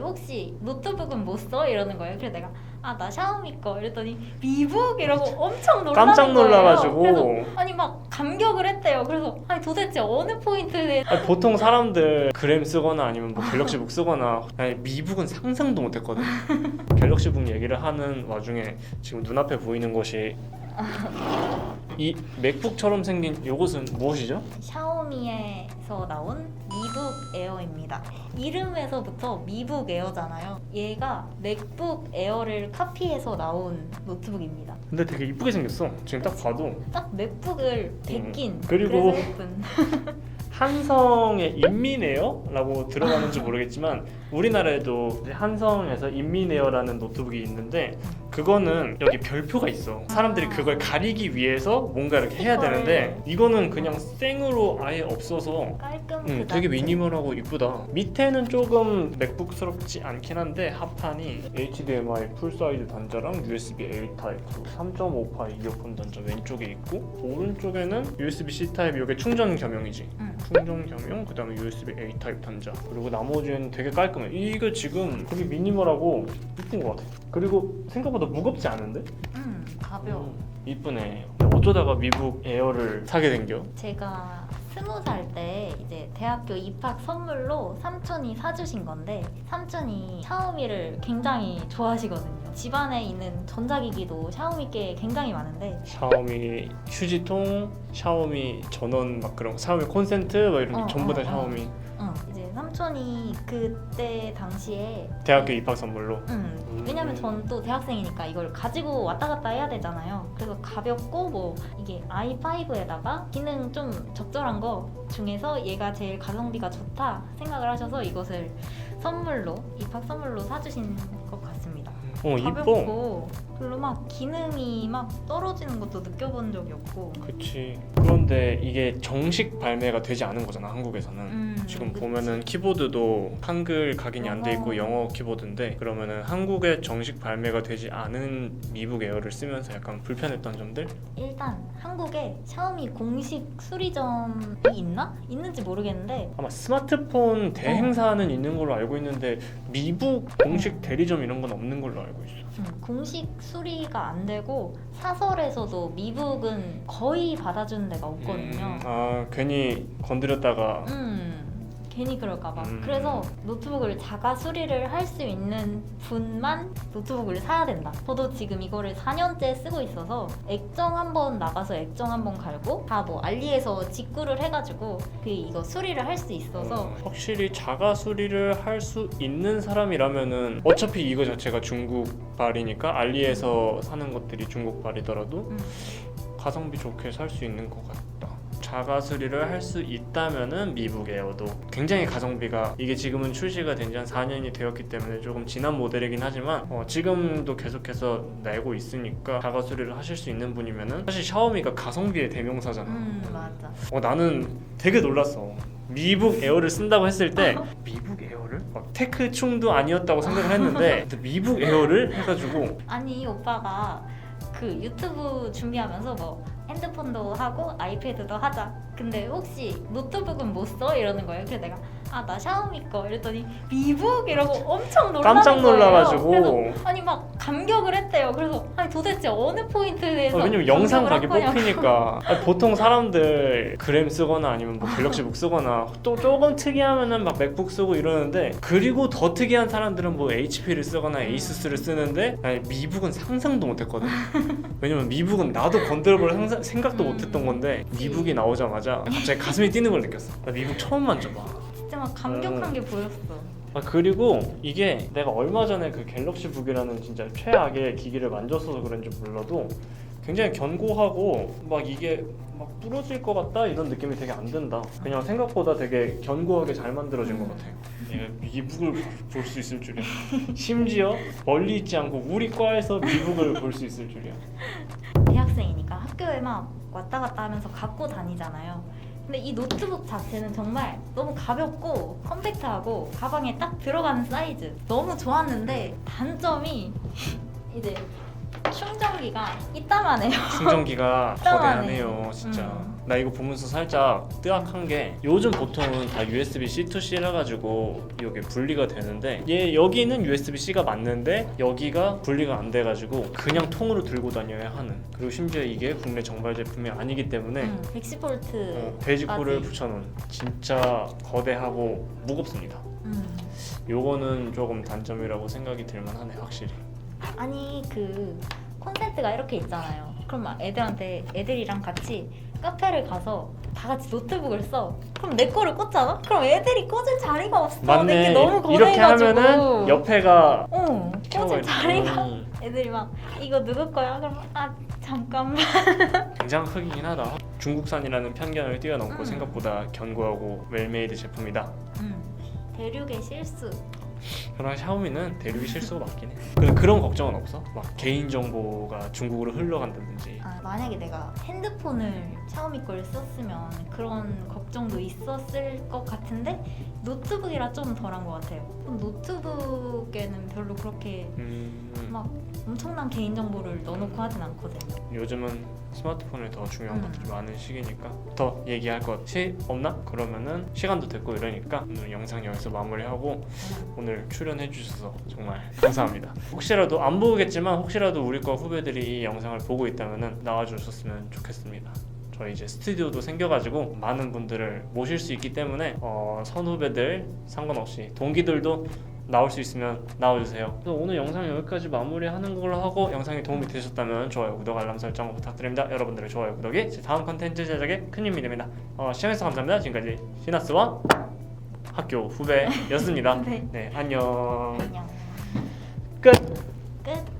혹시 노트북은 뭐 써? 이러는 거예요. 그래서 내가 나 샤오미 거 이랬더니 미북 이러고 엄청 놀라는 깜짝 놀라가지고. 거예요. 그래서 아니 막 감격을 했대요. 그래서 아니 도대체 어느 포인트에 아니, 보통 사람들 그램 쓰거나 아니면 뭐 갤럭시북 쓰거나 아니, 미북은 상상도 못했거든. 갤럭시북 얘기를 하는 와중에 지금 눈앞에 보이는 것이 이 맥북처럼 생긴 이것은 무엇이죠? 샤오미에서 나온 미북 에어입니다. 이름에서부터 미북 에어잖아요. 얘가 맥북 에어를 카피해서 나온 노트북입니다. 근데 되게 이쁘게 생겼어. 지금 딱 봐도 딱 맥북을 베낀 그리고 그래서 예쁜. 한성의 인민에어라고 들어가는지 모르겠지만 우리나라에도 한성에서 인민에어라는 노트북이 있는데 그거는 여기 별표가 있어. 사람들이 그걸 가리기 위해서 뭔가 이렇게 해야 되는데 이거는 그냥 생으로 아예 없어서 깔끔 그 되게 자체. 미니멀하고 이쁘다. 밑에는 조금 맥북스럽지 않긴 한데 합판이 HDMI 풀사이즈 단자랑 USB-A 타입 3.5파 이어폰 단자 왼쪽에 있고 오른쪽에는 USB-C 타입 이게 충전 겸용이지. 충전 겸용 그다음에 USB-A 타입 단자 그리고 나머지는 되게 깔끔해. 이거 지금 되게 미니멀하고 이쁜 것 같아. 그리고 생각보다 무겁지 않은데? 가벼워. 이쁘네. 어쩌다가 미북 에어를 사게 된겨? 제가 20살 때 이제 대학교 입학 선물로 삼촌이 사주신 건데 삼촌이 샤오미를 굉장히 좋아하시거든요. 집안에 있는 전자기기도 샤오미께 굉장히 많은데 샤오미 휴지통, 샤오미 전원 막 그런 거, 샤오미 콘센트 막 이런 게 전부 다 샤오미. 이제 삼촌이 그때 당시에 대학교 입학 선물로. 왜냐면 전 또 대학생이니까 이걸 가지고 왔다 갔다 해야 되잖아요. 그래서 가볍고 뭐 이게 i5에다가 기능 좀 적절한 거 중에서 얘가 제일 가성비가 좋다 생각을 하셔서 이것을 선물로 입학 선물로 사주신 것 같습니다. 이뻐. 가볍고 별로 막 기능이 막 떨어지는 것도 느껴본 적이 없고. 그치. 그런데 이게 정식 발매가 되지 않은 거잖아 한국에서는. 지금 그치. 보면은 키보드도 한글 각인이 안 돼 있고 영어 키보드인데 그러면은 한국에 정식 발매가 되지 않은 미북 에어를 쓰면서 약간 불편했던 점들? 일단 한국에 샤오미 공식 수리점이 있나? 있는지 모르겠는데 아마 스마트폰 대행사는 있는 걸로 알고 있는데 미북 공식 대리점 이런 건 없는 걸로 알고 있어. 공식 수리가 안 되고 사설에서도 미북은 거의 받아주는 데가 없거든요. 괜히 건드렸다가 괜히 그럴까봐. 그래서 노트북을 자가 수리를 할 수 있는 분만 노트북을 사야 된다. 저도 지금 이거를 4년째 쓰고 있어서 액정 한번 나가서 액정 한번 갈고 다 뭐 알리에서 직구를 해가지고 이거 수리를 할 수 있어서 확실히 자가 수리를 할 수 있는 사람이라면은 어차피 이거 자체가 중국발이니까 알리에서 사는 것들이 중국발이더라도 가성비 좋게 살 수 있는 것 같다. 자가 수리를 할 수 있다면은 미북 에어도 굉장히 가성비가 이게 지금은 출시가 된 지 한 4년이 되었기 때문에 조금 지난 모델이긴 하지만 지금도 계속해서 내고 있으니까 자가 수리를 하실 수 있는 분이면은 사실 샤오미가 가성비의 대명사잖아. 맞아. 나는 되게 놀랐어. 미북 에어를 쓴다고 했을 때 미북 에어를? 막 테크충도 아니었다고 생각을 했는데 근데 미북 에어를 해가지고 아니 오빠가 그 유튜브 준비하면서 뭐 핸드폰도 하고 아이패드도 하자. 근데 혹시 노트북은 뭐 써? 이러는 거예요. 그래서 내가 나 샤오미 거 이랬더니 미북 이러고 엄청 놀라는 깜짝 놀라가지고. 거예요. 그래서 아니 막 감격을 했대요. 그래서 아니 도대체 어느 포인트에서 왜냐면 영상 각이 감격을 한 거냐고. 뽑히니까 보통 사람들 그램 쓰거나 아니면 뭐 갤럭시북 쓰거나 또 조금 특이하면은 막 맥북 쓰고 이러는데 그리고 더 특이한 사람들은 뭐 HP를 쓰거나 에이수스를 쓰는데 아니, 미북은 상상도 못했거든. 왜냐면 미북은 나도 건드려볼 생각도 못했던 건데 미북이 나오자마자 갑자기 가슴이 뛰는 걸 느꼈어. 나 미북 처음 만져봐. 진짜 막 감격한 게 보였어. 그리고 이게 내가 얼마 전에 그 갤럭시북이라는 진짜 최악의 기기를 만졌어서 그런지 몰라도 굉장히 견고하고 막 이게 막 부러질 것 같다 이런 느낌이 되게 안 든다. 그냥 생각보다 되게 견고하게 잘 만들어진 것 같아요. 내가 미북을 볼 수 있을 줄이야. 심지어 멀리 있지 않고 우리 과에서 미북을 볼 수 있을 줄이야. 대학생이니까 학교에 막 왔다 갔다 하면서 갖고 다니잖아요. 근데 이 노트북 자체는 정말 너무 가볍고 컴팩트하고 가방에 딱 들어가는 사이즈 너무 좋았는데 단점이 이제 충전기가 이따만해요. 충전기가 이따만해. 거대하네요 진짜. 나 이거 보면서 살짝 뜨악한 게 요즘 보통은 다 USB-C to C라 가지고 이게 분리가 되는데 얘 여기는 USB-C가 맞는데 여기가 분리가 안 돼가지고 그냥 통으로 들고 다녀야 하는, 그리고 심지어 이게 국내 정발 제품이 아니기 때문에 110V 돼지코를 붙여놓은 진짜 거대하고 무겁습니다. 요거는 조금 단점이라고 생각이 들만하네 확실히. 아니 그 콘센트가 이렇게 있잖아요. 그럼 막 애들이랑 같이 카페를 가서 다 같이 노트북을 써. 그럼 내 거를 꽂잖아? 그럼 애들이 꽂을 자리가 없어. 내게 맞네. 너무 이렇게 고생해가지고. 하면은 옆에가 꽂을 자리가. 애들이 막 이거 누구 거야? 그럼 잠깐만. 굉장히 크긴 하다. 중국산이라는 편견을 뛰어넘고 생각보다 견고하고 웰메이드 제품이다. 대륙의 실수. 그러나 샤오미는 대륙이 실수가 맞긴 해. 근데 그런 걱정은 없어? 막 개인정보가 중국으로 흘러간다든지. 만약에 내가 핸드폰을 샤오미 걸 썼으면 그런 걱정도 있었을 것 같은데 노트북이라 좀 덜한 것 같아요. 노트북에는 별로 그렇게 막 엄청난 개인정보를 넣어놓고 하진 않거든요. 요즘은 스마트폰에 더 중요한 것들이 많은 시기니까. 더 얘기할 것이 없나? 그러면은 시간도 됐고 이러니까 오늘 영상 여기서 마무리하고 오늘 출연해 주셔서 정말 감사합니다. 혹시라도 안 보겠지만 혹시라도 우리 과 후배들이 이 영상을 보고 있다면은 나와주셨으면 좋겠습니다. 저희 이제 스튜디오도 생겨가지고 많은 분들을 모실 수 있기 때문에 선후배들 상관없이 동기들도 나올 수 있으면 나와주세요. 그래서 오늘 영상 여기까지 마무리하는 걸로 하고, 영상이 도움이 되셨다면 좋아요, 구독, 알람 설정 부탁드립니다. 여러분들의 좋아요, 구독이 제 다음 컨텐츠 제작에 큰 힘이 됩니다. 시청해주셔서 감사합니다. 지금까지 시나스와 학교 후배였습니다. 네. 네, 안녕. 안녕. 끝. 끝.